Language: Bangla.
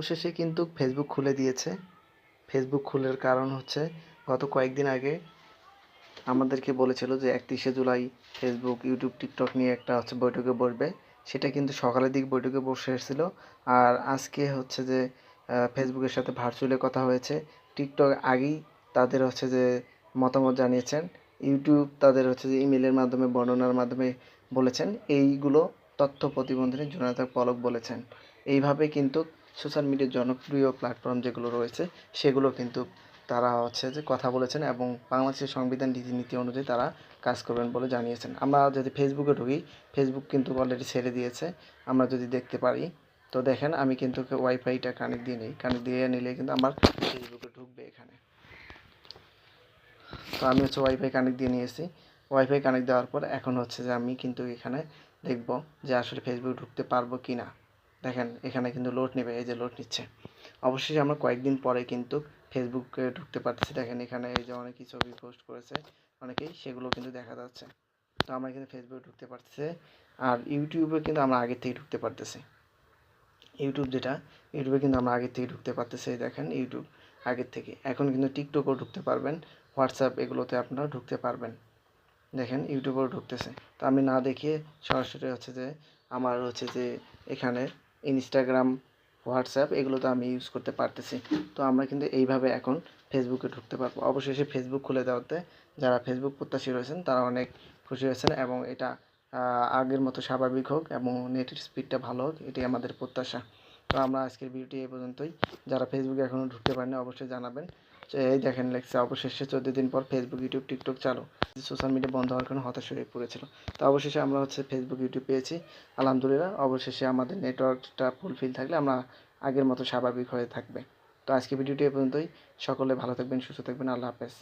অবশেষে কিন্তু ফেসবুক খুলে দিয়েছে। ফেসবুক খুলার কারণ হচ্ছে গত কয়েকদিন আগে আমাদেরকে বলেছিল যে 31শে জুলাই ফেসবুক, ইউটিউব, টিকটক নিয়ে একটা বৈঠকে বসবে। সেটা কিন্তু সকালের দিকে বৈঠকে বসে এসেছিল। আর আজকে হচ্ছে যে ফেসবুকের সাথে ভার্চুয়ালি কথা হয়েছে। টিকটক আগেই তাদের যে মতামত জানিয়েছেন। ইউটিউব তাদের যে ইমেলের মাধ্যমে বর্ণনার মাধ্যমে বলেছেন। এইগুলো তথ্য প্রতিমন্ত্রী জোনাথন পলক বলেছেন। এইভাবে কিন্তু সোশ্যাল মিডিয়ার জনপ্রিয় প্ল্যাটফর্ম যেগুলো রয়েছে সেগুলো কিন্তু তারা যে কথা বলেছেন এবং বাংলাদেশের সংবিধান রীতিনীতি অনুযায়ী তারা কাজ করবেন বলে জানিয়েছেন। আমরা যদি ফেসবুকে ঢুকি, ফেসবুক কিন্তু অলরেডি ছেড়ে দিয়েছে। আমরা যদি দেখতে পারি, তো দেখেন আমি কিন্তু ওয়াইফাইটা কানেক্ট দিয়ে নিই। কানেক্ট দিয়ে নিলে কিন্তু আমার ফেসবুকে ঢুকবে এখানে। তো আমি ওয়াইফাই কানেক্ট দিয়ে নিয়েছি। ওয়াইফাই কানেক্ট দেওয়ার পর এখন যে আমি কিন্তু এখানে দেখব যে আসলে ফেসবুক ঢুকতে পারবো কি না। দেখেন এখানে কিন্তু লোড নেবে, এই যে লোড নিচ্ছে। অবশ্যই আমরা কয়েকদিন পরে কিন্তু ফেসবুকে ঢুকতে পারতেছি। দেখেন এখানে এই যে অনেকেই ছবি পোস্ট করেছে, অনেকেই সেগুলো কিন্তু দেখা যাচ্ছে। তো আমরা কিন্তু ফেসবুকে ঢুকতে পারতেছি। আর ইউটিউবে কিন্তু আমরা আগের থেকে ঢুকতে পারতেছি। ইউটিউবে কিন্তু আমরা আগের থেকে ঢুকতে পারতেছি। দেখেন ইউটিউব আগের থেকে। এখন কিন্তু টিকটকও ঢুকতে পারবেন, হোয়াটসঅ্যাপ এগুলোতে আপনারা ঢুকতে পারবেন। দেখেন ইউটিউবেও ঢুকতেছে। তো আমি না দেখিয়ে সরাসরি যে আমার যে এখানে ইনস্টাগ্রাম, হোয়াটসঅ্যাপ এগুলোতে আমি ইউজ করতে পারতেছি। তো আমরা কিন্তু এইভাবে এখন ফেসবুকে ঢুকতে পারবো। অবশেষে ফেসবুক খুলে দেওয়াতে যারা ফেসবুক প্রত্যাশী রয়েছেন তারা অনেক খুশি হয়েছেন এবং এটা আগের মতো স্বাভাবিক হোক এবং নেটের স্পিডটা ভালো হোক, এটাই আমাদের প্রত্যাশা। তো আমরা আজকের ভিডিওটি এই পর্যন্তই। যারা ফেসবুকে এখনও ঢুকতে পারেনি অবশ্যই জানাবেন। এই দেখেন লেখছে অবশেষে 14 দিন পর ফেসবুক, ইউটিউব, টিকটক চালু। সোশ্যাল মিডিয়া বন্ধ হওয়ার কারণে হতাশ হয়ে পড়েছিল। তো অবশেষে আমরা ফেসবুক, ইউটিউব পেয়েছি আলহামদুলিল্লাহ। অবশেষে আমাদের নেটওয়ার্কটা ফুলফিল থাকলে আমরা আগের মতো স্বাভাবিক হয়ে থাকবে। তো আজকে ভিডিওটি এ পর্যন্তই। সকলে ভালো থাকবেন, সুস্থ থাকবেন। আল্লাহ হাফেজ।